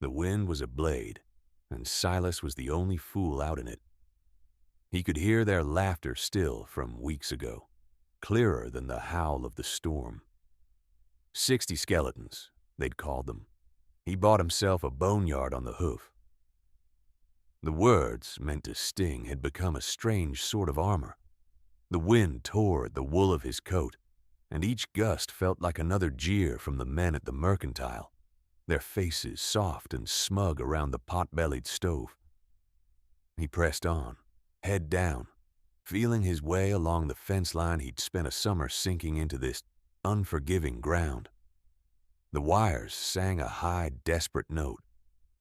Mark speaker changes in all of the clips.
Speaker 1: The wind was a blade, and Silas was the only fool out in it. He could hear their laughter still from weeks ago, clearer than the howl of the storm. 60 skeletons, they'd called them. He bought himself a boneyard on the hoof. The words, meant to sting, had become a strange sort of armor. The wind tore at the wool of his coat, and each gust felt like another jeer from the men at the mercantile, their faces soft and smug around the pot-bellied stove. He pressed on, head down, feeling his way along the fence line he'd spent a summer sinking into this unforgiving ground. The wires sang a high, desperate note,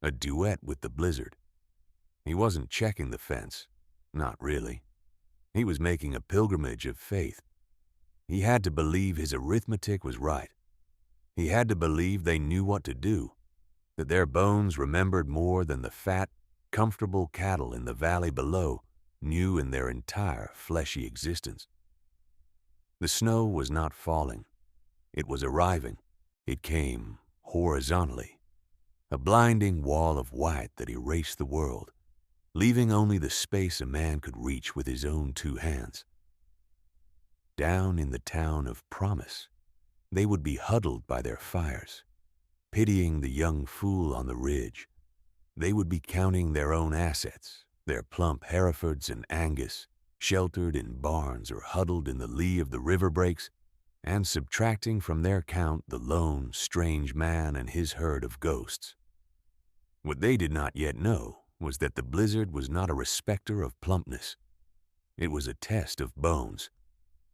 Speaker 1: a duet with the blizzard. He wasn't checking the fence, not really. He was making a pilgrimage of faith. He had to believe his arithmetic was right. He had to believe they knew what to do, that their bones remembered more than the fat, comfortable cattle in the valley below knew in their entire fleshy existence. The snow was not falling. It was arriving. It came horizontally, a blinding wall of white that erased the world, leaving only the space a man could reach with his own 2 hands. Down in the town of Promise, they would be huddled by their fires, pitying the young fool on the ridge. They would be counting their own assets, their plump Herefords and Angus, sheltered in barns or huddled in the lee of the river breaks, and subtracting from their count the lone, strange man and his herd of ghosts. What they did not yet know was that the blizzard was not a respecter of plumpness. It was a test of bones.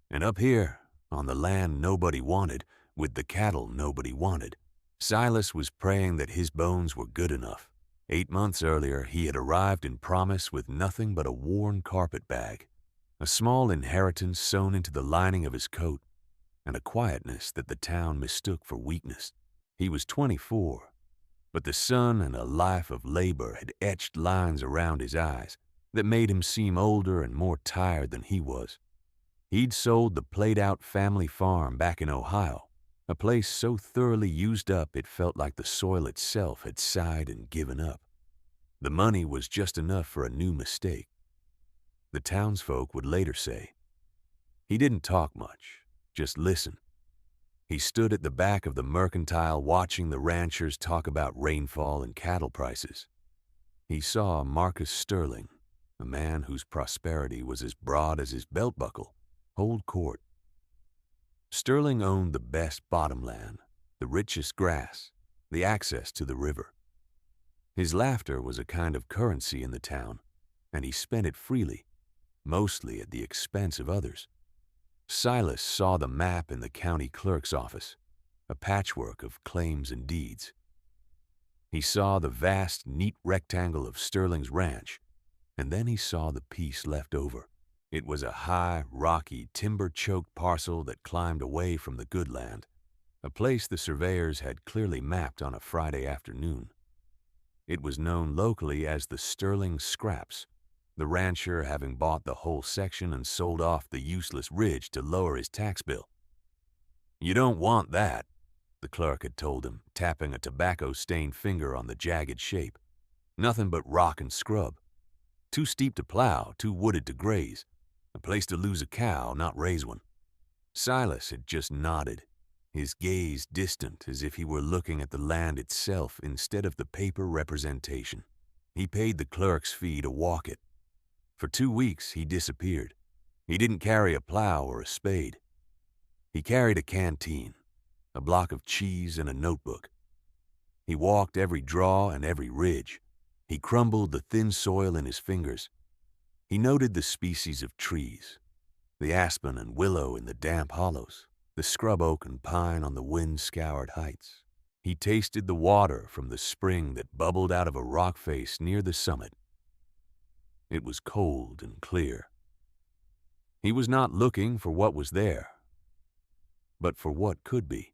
Speaker 1: And up here, on the land nobody wanted, with the cattle nobody wanted, Silas was praying that his bones were good enough. 8 months earlier, he had arrived in Promise with nothing but a worn carpet bag, a small inheritance sewn into the lining of his coat, and a quietness that the town mistook for weakness. He was 24, but the sun and a life of labor had etched lines around his eyes that made him seem older and more tired than he was. He'd sold the played-out family farm back in Ohio, a place so thoroughly used up it felt like the soil itself had sighed and given up. The money was just enough for a new mistake. The townsfolk would later say. He didn't talk much, just listen. He stood at the back of the mercantile watching the ranchers talk about rainfall and cattle prices. He saw Marcus Sterling, a man whose prosperity was as broad as his belt buckle, hold court. Sterling owned the best bottomland, the richest grass, the access to the river. His laughter was a kind of currency in the town, and he spent it freely, mostly at the expense of others. Silas saw the map in the county clerk's office, a patchwork of claims and deeds. He saw the vast, neat rectangle of Sterling's ranch, and then he saw the piece left over. It was a high, rocky, timber-choked parcel that climbed away from the good land, a place the surveyors had clearly mapped on a Friday afternoon. It was known locally as the Sterling Scraps, the rancher having bought the whole section and sold off the useless ridge to lower his tax bill. "You don't want that," the clerk had told him, tapping a tobacco-stained finger on the jagged shape. "Nothing but rock and scrub. Too steep to plow, too wooded to graze. A place to lose a cow, not raise one." Silas had just nodded, his gaze distant as if he were looking at the land itself instead of the paper representation. He paid the clerk's fee to walk it. For 2 weeks, he disappeared. He didn't carry a plow or a spade. He carried a canteen, a block of cheese, and a notebook. He walked every draw and every ridge. He crumbled the thin soil in his fingers. He noted the species of trees, the aspen and willow in the damp hollows, the scrub oak and pine on the wind-scoured heights. He tasted the water from the spring that bubbled out of a rock face near the summit. It was cold and clear. He was not looking for what was there, but for what could be.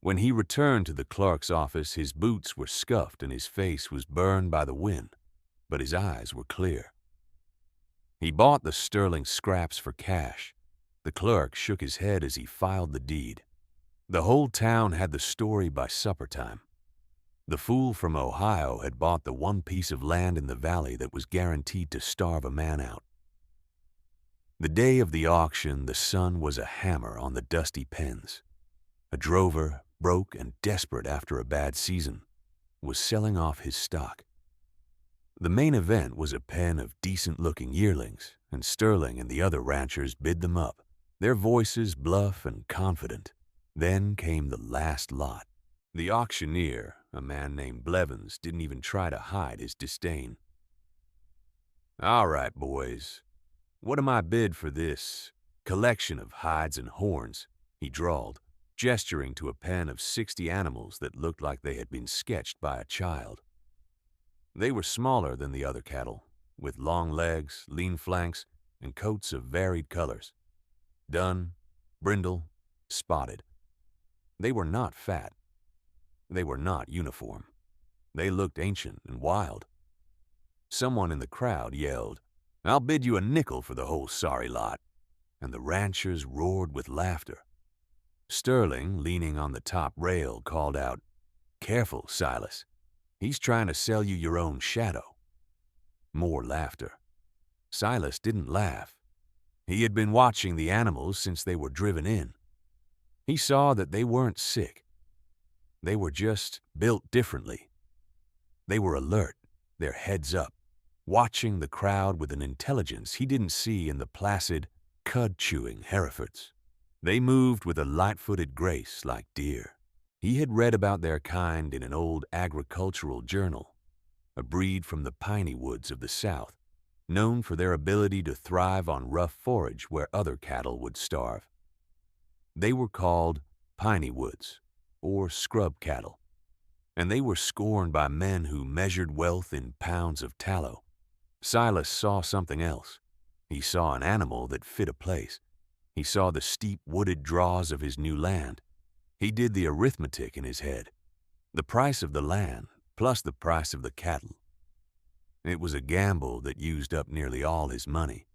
Speaker 1: When he returned to the clerk's office, his boots were scuffed and his face was burned by the wind, but his eyes were clear. He bought the Sterling Scraps for cash. The clerk shook his head as he filed the deed. The whole town had the story by supper time. The fool from Ohio had bought the one piece of land in the valley that was guaranteed to starve a man out. The day of the auction, the sun was a hammer on the dusty pens. A drover, broke and desperate after a bad season, was selling off his stock. The main event was a pen of decent-looking yearlings, and Sterling and the other ranchers bid them up, their voices bluff and confident. Then came the last lot. The auctioneer, a man named Blevins, didn't even try to hide his disdain. "All right, boys, what am I bid for this collection of hides and horns?" he drawled, gesturing to a pen of 60 animals that looked like they had been sketched by a child. They were smaller than the other cattle, with long legs, lean flanks, and coats of varied colors. Dun, brindle, spotted. They were not fat. They were not uniform. They looked ancient and wild. Someone in the crowd yelled, "I'll bid you a nickel for the whole sorry lot," and the ranchers roared with laughter. Sterling, leaning on the top rail, called out, "Careful, Silas. He's trying to sell you your own shadow." More laughter. Silas didn't laugh. He had been watching the animals since they were driven in. He saw that they weren't sick. They were just built differently. They were alert, their heads up, watching the crowd with an intelligence he didn't see in the placid, cud-chewing Herefords. They moved with a light-footed grace like deer. He had read about their kind in an old agricultural journal, a breed from the piney woods of the South, known for their ability to thrive on rough forage where other cattle would starve. They were called piney woods, or scrub cattle, and they were scorned by men who measured wealth in pounds of tallow. Silas saw something else. He saw an animal that fit a place. He saw the steep wooded draws of his new land. He did the arithmetic in his head. The price of the land plus the price of the cattle. It was a gamble that used up nearly all his money,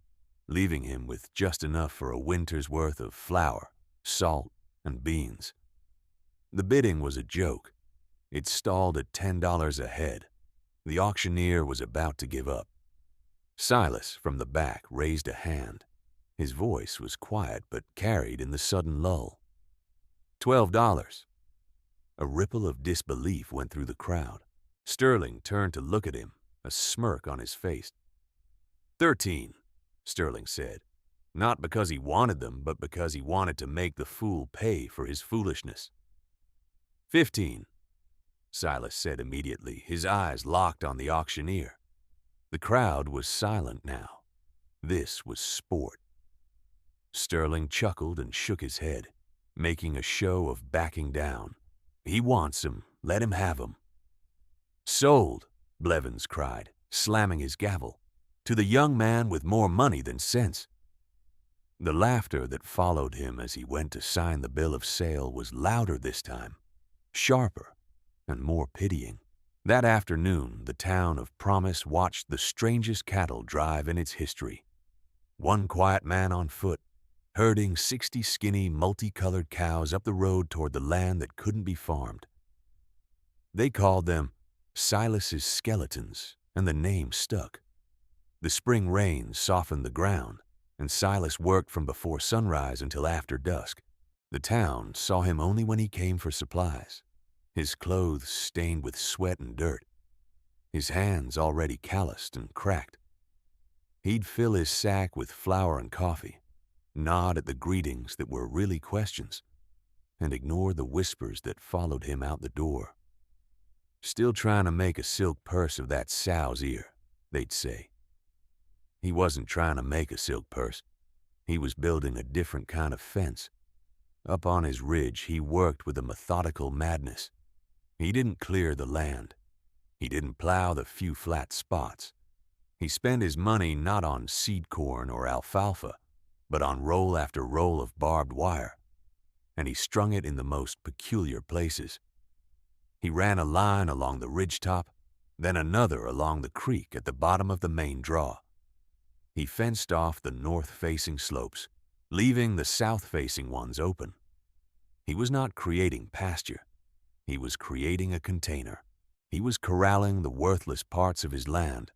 Speaker 1: leaving him with just enough for a winter's worth of flour, salt, and beans. The bidding was a joke. It stalled at $10 a head. The auctioneer was about to give up. Silas, from the back, raised a hand. His voice was quiet but carried in the sudden lull. $12. A ripple of disbelief went through the crowd. Sterling turned to look at him, a smirk on his face. 13, Sterling said, not because he wanted them, but because he wanted to make the fool pay for his foolishness. 15, Silas said immediately, his eyes locked on the auctioneer. The crowd was silent now. This was sport. Sterling chuckled and shook his head, making a show of backing down. He wants 'em. Let him have 'em. Sold, Blevins cried, slamming his gavel, to the young man with more money than sense. The laughter that followed him as he went to sign the bill of sale was louder this time, sharper, and more pitying. That afternoon, the town of Promise watched the strangest cattle drive in its history. One quiet man on foot, herding 60 skinny, multicolored cows up the road toward the land that couldn't be farmed. They called them Silas's skeletons, and the name stuck. The spring rains softened the ground, and Silas worked from before sunrise until after dusk. The town saw him only when he came for supplies, his clothes stained with sweat and dirt, his hands already calloused and cracked. He'd fill his sack with flour and coffee, nod at the greetings that were really questions, and ignore the whispers that followed him out the door. Still trying to make a silk purse of that sow's ear, they'd say. He wasn't trying to make a silk purse. He was building a different kind of fence. Up on his ridge, he worked with a methodical madness. He didn't clear the land. He didn't plow the few flat spots. He spent his money not on seed corn or alfalfa, but on roll after roll of barbed wire, and he strung it in the most peculiar places. He ran a line along the ridgetop, then another along the creek at the bottom of the main draw. He fenced off the north-facing slopes, leaving the south-facing ones open. He was not creating pasture. He was creating a container, He was corralling the worthless parts of his land,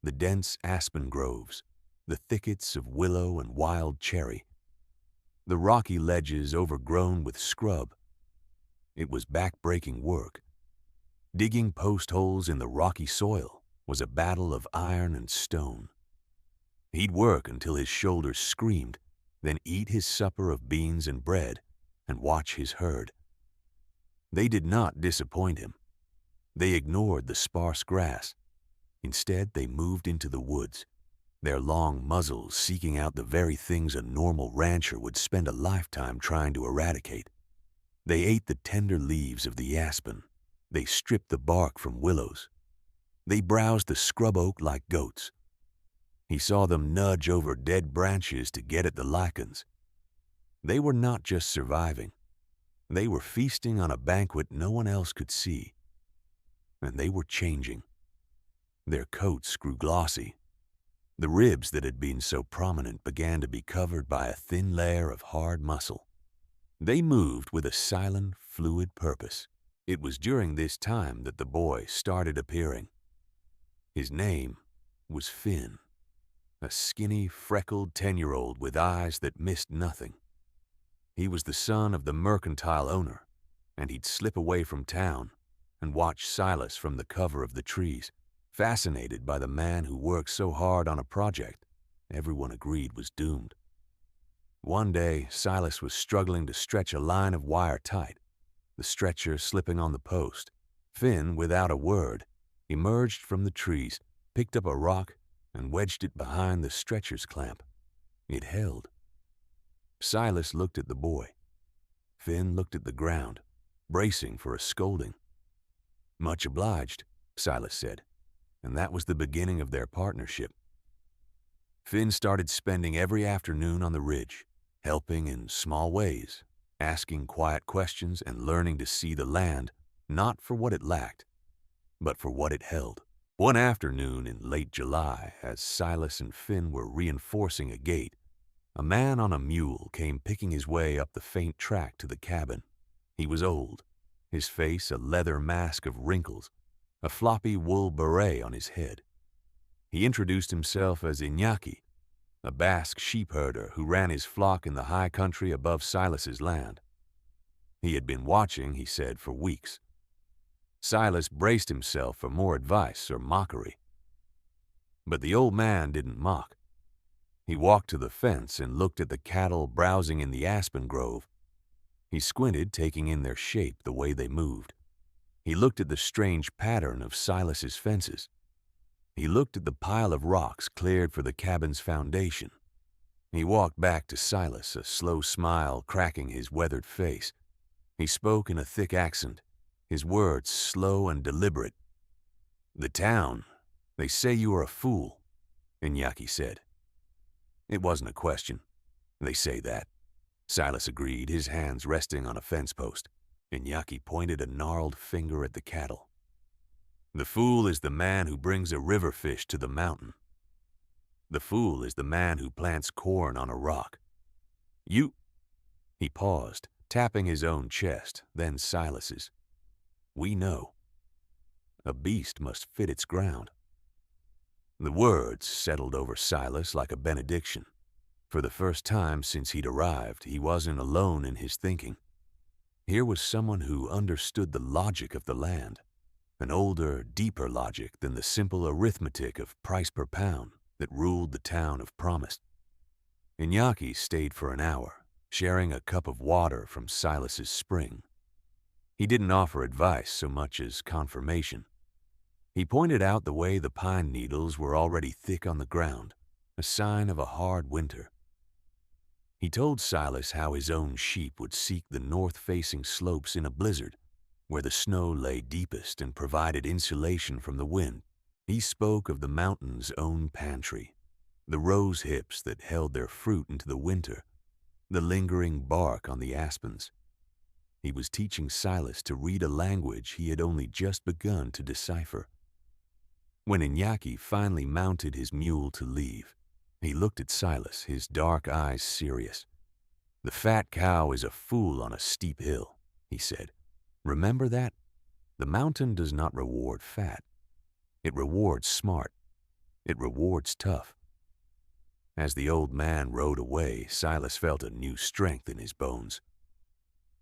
Speaker 1: the dense aspen groves, the thickets of willow and wild cherry, the rocky ledges overgrown with scrub. It was back-breaking work. Digging post holes in the rocky soil was a battle of iron and stone. He'd work until his shoulders screamed, then eat his supper of beans and bread and watch his herd. They did not disappoint him. They ignored the sparse grass. Instead, they moved into the woods, their long muzzles seeking out the very things a normal rancher would spend a lifetime trying to eradicate. They ate the tender leaves of the aspen. They stripped the bark from willows. They browsed the scrub oak like goats. He saw them nudge over dead branches to get at the lichens. They were not just surviving. They were feasting on a banquet no one else could see. And they were changing. Their coats grew glossy. The ribs that had been so prominent began to be covered by a thin layer of hard muscle. They moved with a silent, fluid purpose. It was during this time that the boy started appearing. His name was Finn, a skinny, freckled 10-year-old with eyes that missed nothing. He was the son of the mercantile owner, and he'd slip away from town and watch Silas from the cover of the trees, fascinated by the man who worked so hard on a project everyone agreed was doomed. One day, Silas was struggling to stretch a line of wire tight, the stretcher slipping on the post. Finn, without a word, emerged from the trees, picked up a rock, and wedged it behind the stretcher's clamp. It held. Silas looked at the boy. Finn looked at the ground, bracing for a scolding. "Much obliged," Silas said, and that was the beginning of their partnership. Finn started spending every afternoon on the ridge, helping in small ways, asking quiet questions and learning to see the land not for what it lacked, but for what it held. One afternoon in late July, as Silas and Finn were reinforcing a gate, a man on a mule came picking his way up the faint track to the cabin. He was old, his face a leather mask of wrinkles, a floppy wool beret on his head. He introduced himself as Iñaki, a Basque sheep herder who ran his flock in the high country above Silas's land. He had been watching, he said, for weeks. Silas braced himself for more advice or mockery. But the old man didn't mock. He walked to the fence and looked at the cattle browsing in the aspen grove. He squinted, taking in their shape, the way they moved. He looked at the strange pattern of Silas's fences. He looked at the pile of rocks cleared for the cabin's foundation. He walked back to Silas, a slow smile cracking his weathered face. He spoke in a thick accent, his words slow and deliberate. "The town, they say you are a fool," Iñaki said. It wasn't a question. "They say that," Silas agreed, his hands resting on a fence post. Iñaki pointed a gnarled finger at the cattle. "The fool is the man who brings a river fish to the mountain. The fool is the man who plants corn on a rock. You—" He paused, tapping his own chest, then Silas's. "We know. A beast must fit its ground." The words settled over Silas like a benediction. For the first time since he'd arrived, he wasn't alone in his thinking. Here was someone who understood the logic of the land, an older, deeper logic than the simple arithmetic of price per pound that ruled the town of Promise. Iñaki stayed for an hour, sharing a cup of water from Silas's spring. He didn't offer advice so much as confirmation. He pointed out the way the pine needles were already thick on the ground, a sign of a hard winter. He told Silas how his own sheep would seek the north-facing slopes in a blizzard, where the snow lay deepest and provided insulation from the wind. He spoke of the mountain's own pantry, the rose hips that held their fruit into the winter, the lingering bark on the aspens. He was teaching Silas to read a language he had only just begun to decipher. When Iñaki finally mounted his mule to leave, he looked at Silas, his dark eyes serious. "The fat cow is a fool on a steep hill," he said. "Remember that?" The mountain does not reward fat. It rewards smart. It rewards tough. As the old man rode away, Silas felt a new strength in his bones.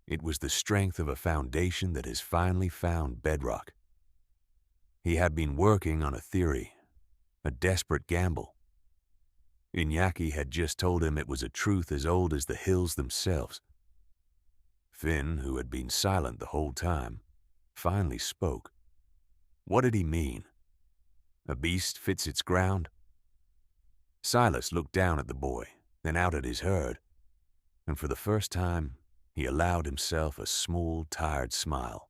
Speaker 1: It was the strength of a foundation that has finally found bedrock. He had been working on a theory, a desperate gamble. Iñaki had just told him it was a truth as old as the hills themselves. Finn, who had been silent the whole time, finally spoke. What did he mean? A beast fits its ground? Silas looked down at the boy, then out at his herd, and for the first time, he allowed himself a small, tired smile.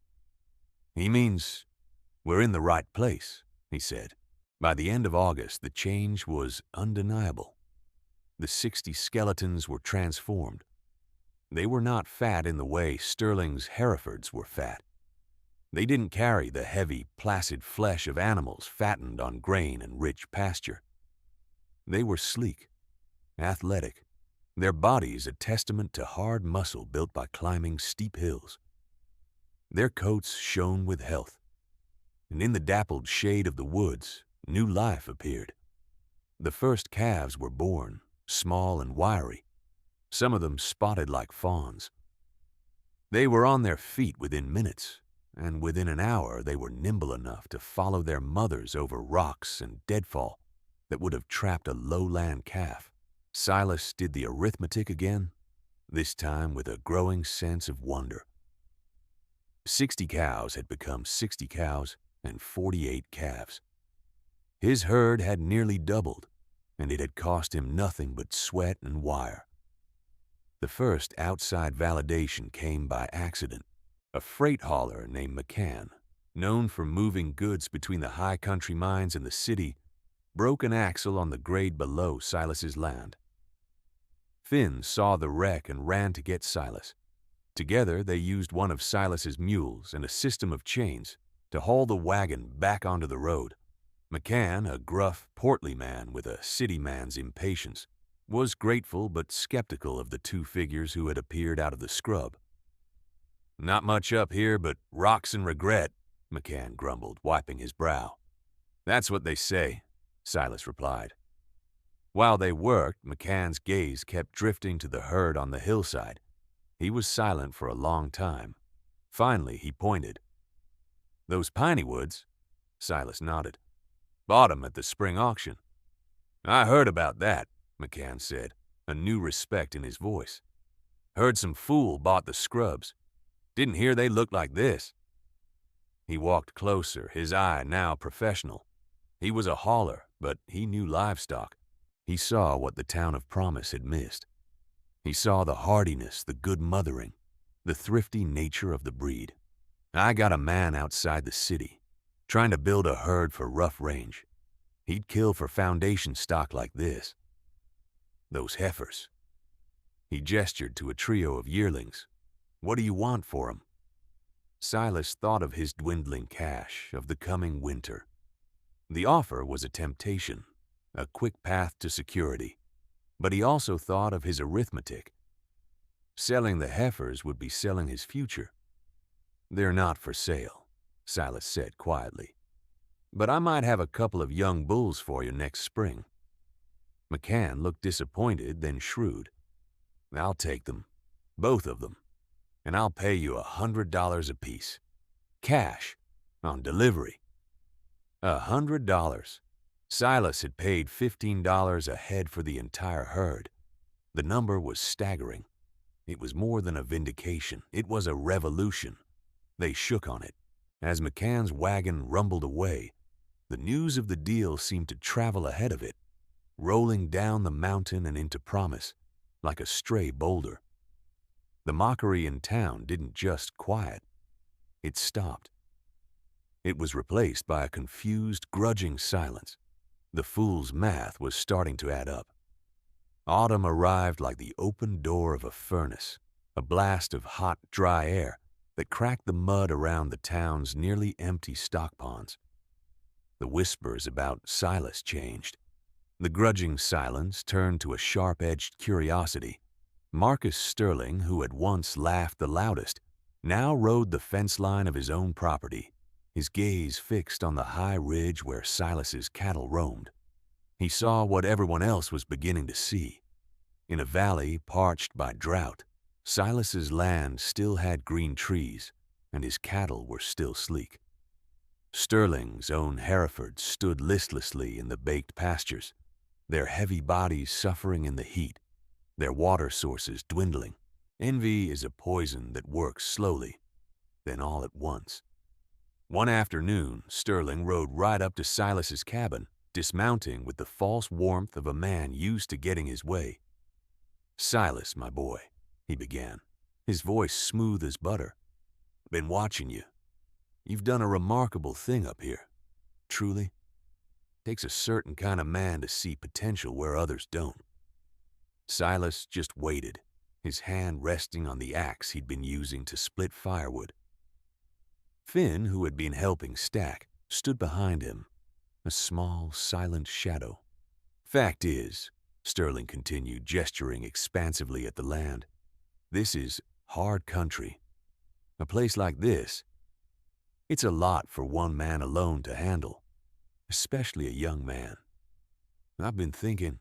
Speaker 1: He means we're in the right place, he said. By the end of August, the change was undeniable. The 60 skeletons were transformed. They were not fat in the way Sterling's Herefords were fat. They didn't carry the heavy, placid flesh of animals fattened on grain and rich pasture. They were sleek, athletic, their bodies a testament to hard muscle built by climbing steep hills. Their coats shone with health, and in the dappled shade of the woods, new life appeared. The first calves were born, small and wiry, some of them spotted like fawns. They were on their feet within minutes, and within an hour they were nimble enough to follow their mothers over rocks and deadfall that would have trapped a lowland calf. Silas did the arithmetic again, this time with a growing sense of wonder. 60 cows had become 60 cows and 48 calves. His herd had nearly doubled, and it had cost him nothing but sweat and wire. The first outside validation came by accident. A freight hauler named McCann, known for moving goods between the high country mines and the city, broke an axle on the grade below Silas's land. Finn saw the wreck and ran to get Silas. Together they used one of Silas's mules and a system of chains to haul the wagon back onto the road. McCann, a gruff, portly man with a city man's impatience, was grateful but skeptical of the two figures who had appeared out of the scrub. "Not much up here but rocks and regret," McCann grumbled, wiping his brow. "That's what they say," Silas replied. While they worked, McCann's gaze kept drifting to the herd on the hillside. He was silent for a long time. Finally, he pointed. "Those piney woods?" Silas nodded. "Bought 'em at the spring auction." "I heard about that," McCann said, a new respect in his voice. "Heard some fool bought the scrubs. Didn't hear they looked like this." He walked closer, his eye now professional. He was a hauler, but he knew livestock. He saw what the town of Promise had missed. He saw the hardiness, the good mothering, the thrifty nature of the breed. "I got a man outside the city, trying to build a herd for rough range. He'd kill for foundation stock like this. Those heifers." He gestured to a trio of yearlings. "What do you want for 'em?" Silas thought of his dwindling cash, of the coming winter. The offer was a temptation, a quick path to security, but he also thought of his arithmetic. Selling the heifers would be selling his future. "They're not for sale," Silas said quietly, "but I might have a couple of young bulls for you next spring." McCann looked disappointed, then shrewd. "I'll take them, both of them, and I'll pay you $100 apiece. Cash, on delivery." $100. Silas had paid $15 a head for the entire herd. The number was staggering. It was more than a vindication. It was a revolution. They shook on it. As McCann's wagon rumbled away, the news of the deal seemed to travel ahead of it, rolling down the mountain and into Promise, like a stray boulder. The mockery in town didn't just quiet. It stopped. It was replaced by a confused, grudging silence. The fool's math was starting to add up. Autumn arrived like the open door of a furnace, a blast of hot, dry air that cracked the mud around the town's nearly empty stock ponds. The whispers about Silas changed. The grudging silence turned to a sharp-edged curiosity. Marcus Sterling, who had once laughed the loudest, now rode the fence line of his own property, his gaze fixed on the high ridge where Silas's cattle roamed. He saw what everyone else was beginning to see. In a valley parched by drought, Silas's land still had green trees, and his cattle were still sleek. Sterling's own Herefords stood listlessly in the baked pastures, their heavy bodies suffering in the heat, their water sources dwindling. Envy is a poison that works slowly, then all at once. One afternoon, Sterling rode right up to Silas's cabin, dismounting with the false warmth of a man used to getting his way. "Silas, my boy," he began, his voice smooth as butter. "Been watching you. You've done a remarkable thing up here. Truly. Takes a certain kind of man to see potential where others don't." Silas just waited, his hand resting on the axe he'd been using to split firewood. Finn, who had been helping stack, stood behind him, a small, silent shadow. "Fact is," Sterling continued, gesturing expansively at the land, "this is hard country. A place like this, it's a lot for one man alone to handle, especially a young man. I've been thinking,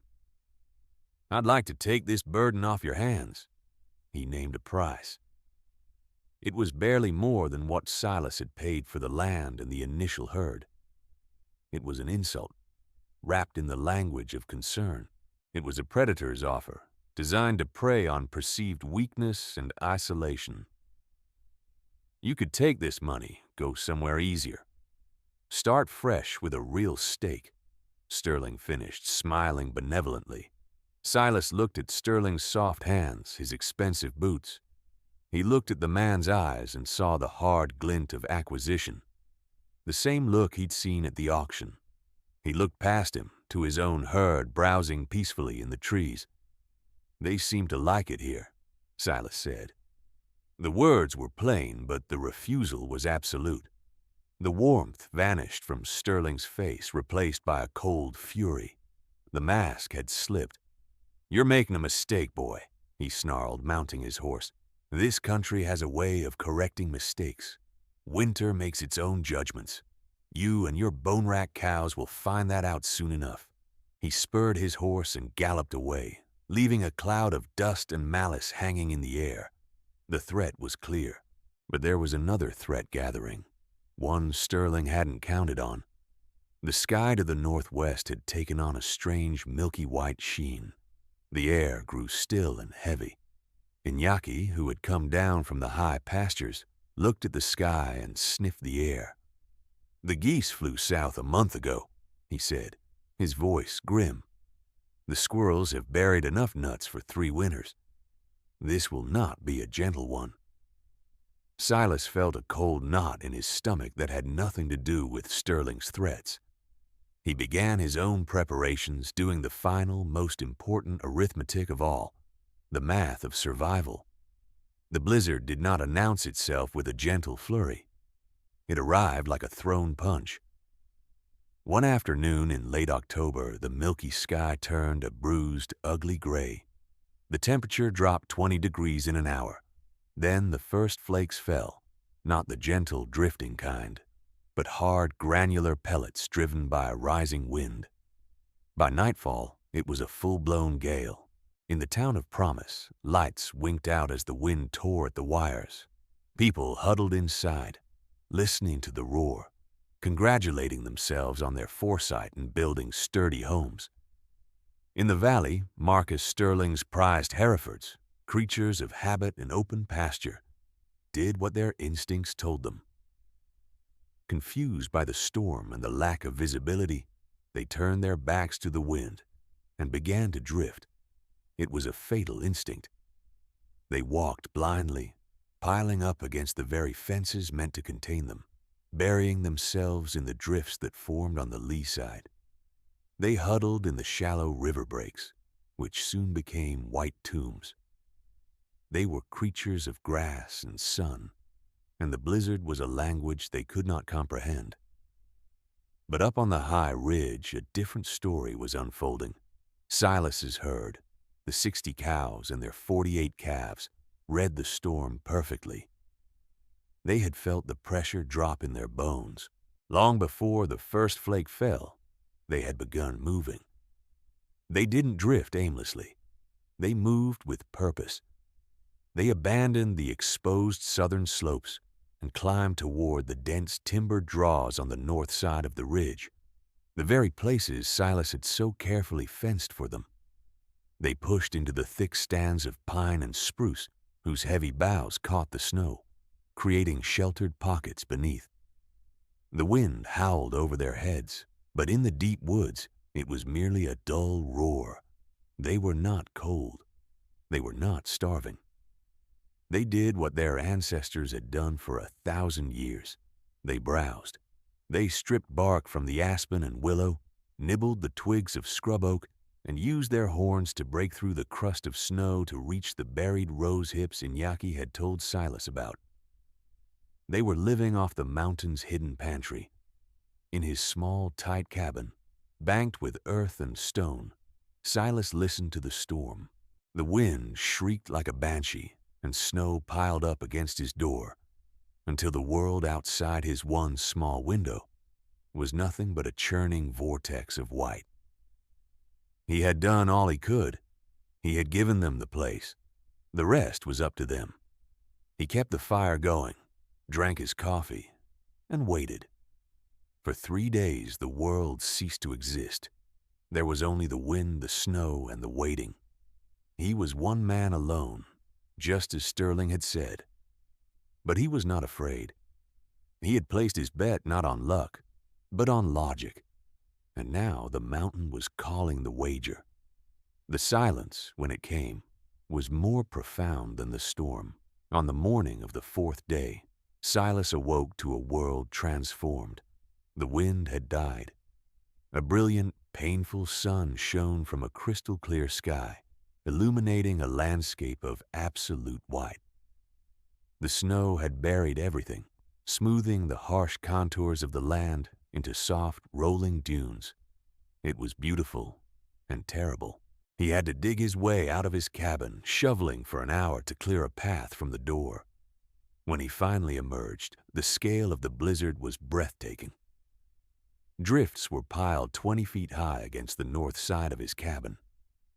Speaker 1: I'd like to take this burden off your hands." He named a price. It was barely more than what Silas had paid for the land and the initial herd. It was an insult, wrapped in the language of concern. It was a predator's offer, designed to prey on perceived weakness and isolation. "You could take this money, go somewhere easier. Start fresh with a real stake," Sterling finished, smiling benevolently. Silas looked at Sterling's soft hands, his expensive boots. He looked at the man's eyes and saw the hard glint of acquisition, the same look he'd seen at the auction. He looked past him to his own herd browsing peacefully in the trees. "They seem to like it here," Silas said. The words were plain, but the refusal was absolute. The warmth vanished from Sterling's face, replaced by a cold fury. The mask had slipped. "You're making a mistake, boy," he snarled, mounting his horse. "This country has a way of correcting mistakes. Winter makes its own judgments. You and your bone-rack cows will find that out soon enough." He spurred his horse and galloped away, leaving a cloud of dust and malice hanging in the air. The threat was clear, but there was another threat gathering, one Sterling hadn't counted on. The sky to the northwest had taken on a strange milky white sheen. The air grew still and heavy. Iñaki, who had come down from the high pastures, looked at the sky and sniffed the air. "The geese flew south a month ago," he said, his voice grim. "The squirrels have buried enough nuts for 3 winters. This will not be a gentle one." Silas felt a cold knot in his stomach that had nothing to do with Sterling's threats. He began his own preparations, doing the final, most important arithmetic of all, the math of survival. The blizzard did not announce itself with a gentle flurry. It arrived like a thrown punch. One afternoon in late October, the milky sky turned a bruised, ugly gray. The temperature dropped 20 degrees in an hour. Then the first flakes fell, not the gentle, drifting kind, but hard, granular pellets driven by a rising wind. By nightfall, it was a full-blown gale. In the town of Promise, lights winked out as the wind tore at the wires. People huddled inside, listening to the roar, congratulating themselves on their foresight in building sturdy homes. In the valley, Marcus Sterling's prized Herefords, creatures of habit and open pasture, did what their instincts told them. Confused by the storm and the lack of visibility, they turned their backs to the wind and began to drift. It was a fatal instinct. They walked blindly, piling up against the very fences meant to contain them, burying themselves in the drifts that formed on the lee side. They huddled in the shallow river breaks, which soon became white tombs. They were creatures of grass and sun, and the blizzard was a language they could not comprehend. But up on the high ridge, a different story was unfolding. Silas's herd, the 60 cows and their 48 calves, read the storm perfectly. They had felt the pressure drop in their bones. Long before the first flake fell, they had begun moving. They didn't drift aimlessly. They moved with purpose. They abandoned the exposed southern slopes and climbed toward the dense timbered draws on the north side of the ridge, the very places Silas had so carefully fenced for them. They pushed into the thick stands of pine and spruce whose heavy boughs caught the snow, creating sheltered pockets beneath. The wind howled over their heads, but in the deep woods it was merely a dull roar. They were not cold. They were not starving. They did what their ancestors had done for 1,000 years. They browsed. They stripped bark from the aspen and willow, nibbled the twigs of scrub oak, and used their horns to break through the crust of snow to reach the buried rose hips Iñaki had told Silas about. They were living off the mountain's hidden pantry. In his small, tight cabin, banked with earth and stone, Silas listened to the storm. The wind shrieked like a banshee, and snow piled up against his door, until the world outside his one small window was nothing but a churning vortex of white. He had done all he could. He had given them the place. The rest was up to them. He kept the fire going, drank his coffee, and waited. For 3 days the world ceased to exist. There was only the wind, the snow, and the waiting. He was one man alone, just as Sterling had said. But he was not afraid. He had placed his bet not on luck, but on logic. And now the mountain was calling the wager. The silence, when it came, was more profound than the storm. On the morning of the 4th day, Silas awoke to a world transformed. The wind had died. A brilliant, painful sun shone from a crystal-clear sky, illuminating a landscape of absolute white. The snow had buried everything, smoothing the harsh contours of the land into soft, rolling dunes. It was beautiful and terrible. He had to dig his way out of his cabin, shoveling for an hour to clear a path from the door. When he finally emerged, the scale of the blizzard was breathtaking. Drifts were piled 20 feet high against the north side of his cabin.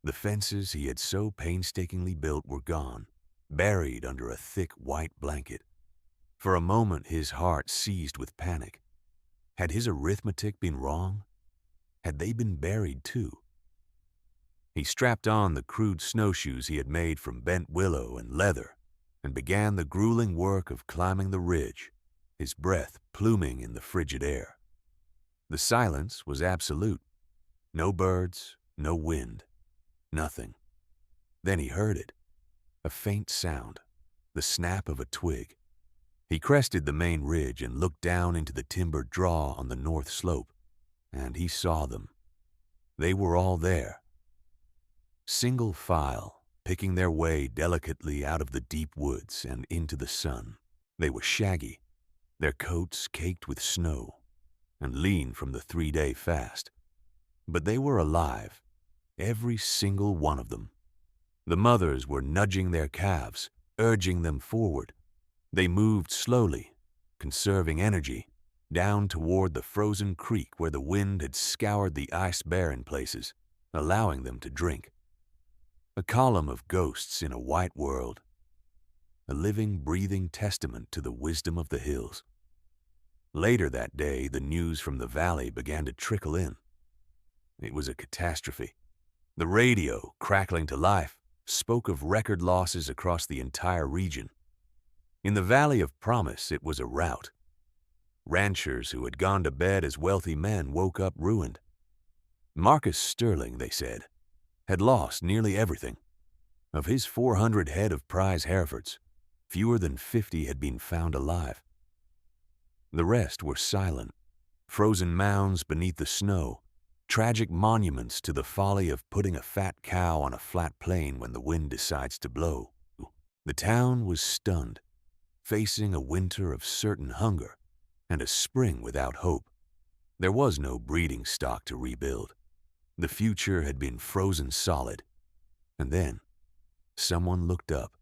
Speaker 1: The fences he had so painstakingly built were gone, buried under a thick white blanket. For a moment his heart seized with panic. Had his arithmetic been wrong? Had they been buried too? He strapped on the crude snowshoes he had made from bent willow and leather and began the grueling work of climbing the ridge, his breath pluming in the frigid air. The silence was absolute. No birds, no wind, nothing. Then he heard it, a faint sound, the snap of a twig. He crested the main ridge and looked down into the timbered draw on the north slope, and he saw them. They were all there. Single file, picking their way delicately out of the deep woods and into the sun. They were shaggy, their coats caked with snow, and lean from the 3-day fast. But they were alive, every single one of them. The mothers were nudging their calves, urging them forward. They moved slowly, conserving energy, down toward the frozen creek where the wind had scoured the ice bare in places, allowing them to drink. A column of ghosts in a white world, a living, breathing testament to the wisdom of the hills. Later that day, the news from the valley began to trickle in. It was a catastrophe. The radio, crackling to life, spoke of record losses across the entire region. In the Valley of Promise, it was a rout. Ranchers who had gone to bed as wealthy men woke up ruined. Marcus Sterling, they said, had lost nearly everything. Of his 400 head of prize Herefords, fewer than 50 had been found alive. The rest were silent, frozen mounds beneath the snow, tragic monuments to the folly of putting a fat cow on a flat plain when the wind decides to blow. The town was stunned, facing a winter of certain hunger and a spring without hope. There was no breeding stock to rebuild. The future had been frozen solid. And then, someone looked up.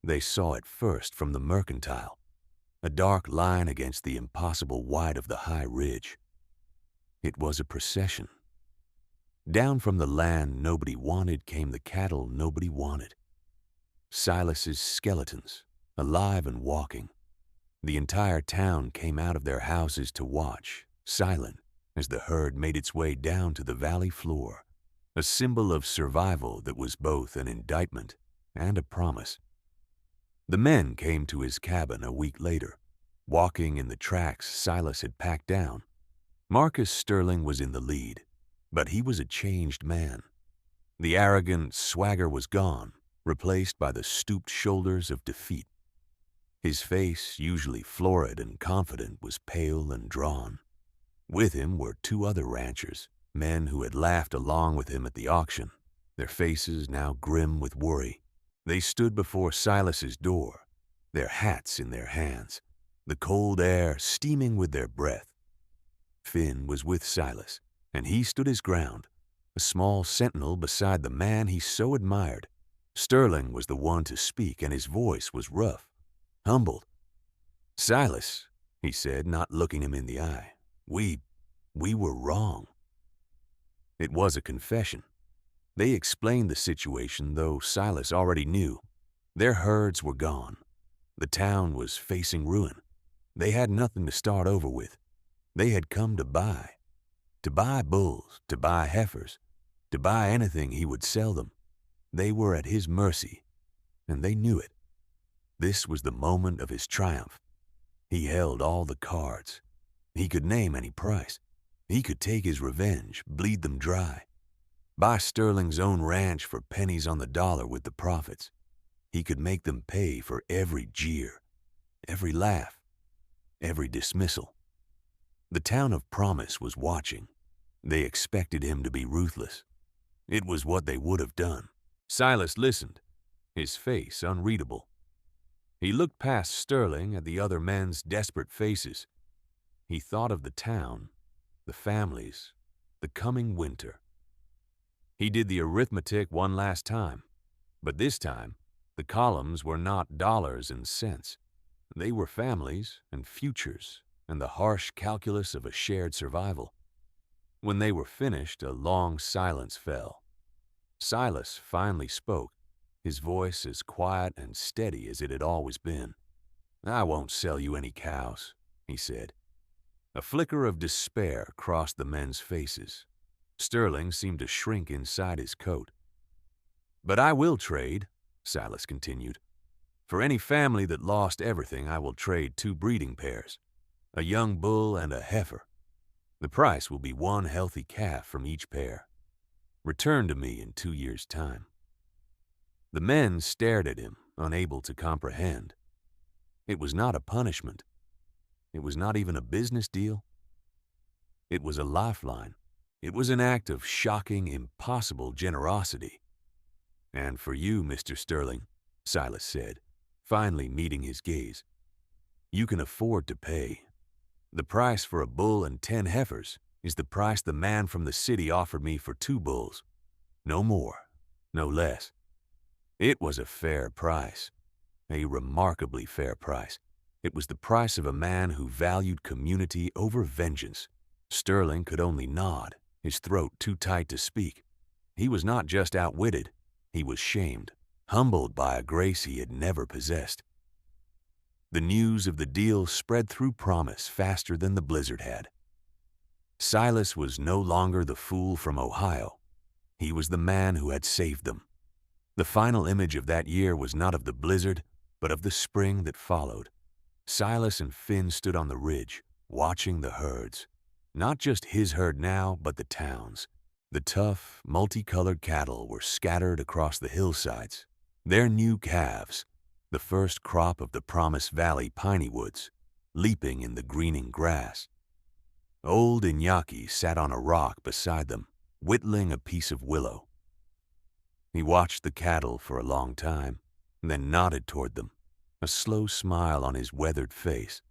Speaker 1: They saw it first from the mercantile. a dark line against the impossible white of the high ridge. It was a procession. Down from the land nobody wanted came the cattle nobody wanted. Silas's skeletons, alive and walking. The entire town came out of their houses to watch, silent, as the herd made its way down to the valley floor, a symbol of survival that was both an indictment and a promise. The men came to his cabin a week later, walking in the tracks Silas had packed down. Marcus Sterling was in the lead, but he was a changed man. The arrogant swagger was gone, replaced by the stooped shoulders of defeat. His face, usually florid and confident, was pale and drawn. With him were two other ranchers, men who had laughed along with him at the auction, their faces now grim with worry. They stood before Silas's door, their hats in their hands, the cold air steaming with their breath. Finn was with Silas, and he stood his ground, a small sentinel beside the man he so admired. Sterling was the one to speak, and his voice was rough, humbled. "Silas," he said, not looking him in the eye, we were wrong." It was a confession. They explained the situation, though Silas already knew. Their herds were gone. The town was facing ruin. They had nothing to start over with. They had come to buy bulls, to buy heifers, to buy anything he would sell them. They were at his mercy, and they knew it. This was the moment of his triumph. He held all the cards. He could name any price. He could take his revenge, bleed them dry, buy Sterling's own ranch for pennies on the dollar with the profits. He could make them pay for every jeer, every laugh, every dismissal. The town of Promise was watching. They expected him to be ruthless. It was what they would have done. Silas listened, his face unreadable. He looked past Sterling at the other men's desperate faces. He thought of the town, the families, the coming winter. He did the arithmetic one last time, but this time the columns were not dollars and cents. They were families and futures and the harsh calculus of a shared survival. When they were finished, a long silence fell. Silas finally spoke, his voice as quiet and steady as it had always been. "I won't sell you any cows," he said. A flicker of despair crossed the men's faces. Sterling seemed to shrink inside his coat. "But I will trade," Silas continued. "For any family that lost everything, I will trade 2 breeding pairs, a young bull and a heifer. The price will be 1 healthy calf from each pair. Return to me in 2 years' time." The men stared at him, unable to comprehend. It was not a punishment. It was not even a business deal. It was a lifeline. It was an act of shocking, impossible generosity. "And for you, Mr. Sterling," Silas said, finally meeting his gaze, "you can afford to pay. The price for a bull and 10 heifers is the price the man from the city offered me for 2 bulls. No more, no less. It was a fair price, a remarkably fair price. It was the price of a man who valued community over vengeance." Sterling could only nod, his throat too tight to speak. He was not just outwitted, he was shamed, humbled by a grace he had never possessed. The news of the deal spread through Promise faster than the blizzard had. Silas was no longer the fool from Ohio. He was the man who had saved them. The final image of that year was not of the blizzard, but of the spring that followed. Silas and Finn stood on the ridge, watching the herds. Not just his herd now, but the town's. The tough, multicolored cattle were scattered across the hillsides. Their new calves, the first crop of the Promise Valley piney woods, leaping in the greening grass. Old Iñaki sat on a rock beside them, whittling a piece of willow. He watched the cattle for a long time, then nodded toward them, a slow smile on his weathered face.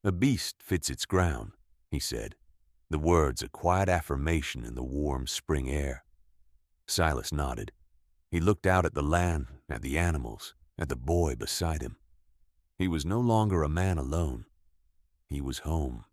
Speaker 1: "A beast fits its ground," he said, the words a quiet affirmation in the warm spring air. Silas nodded. He looked out at the land, at the animals, at the boy beside him. He was no longer a man alone. He was home.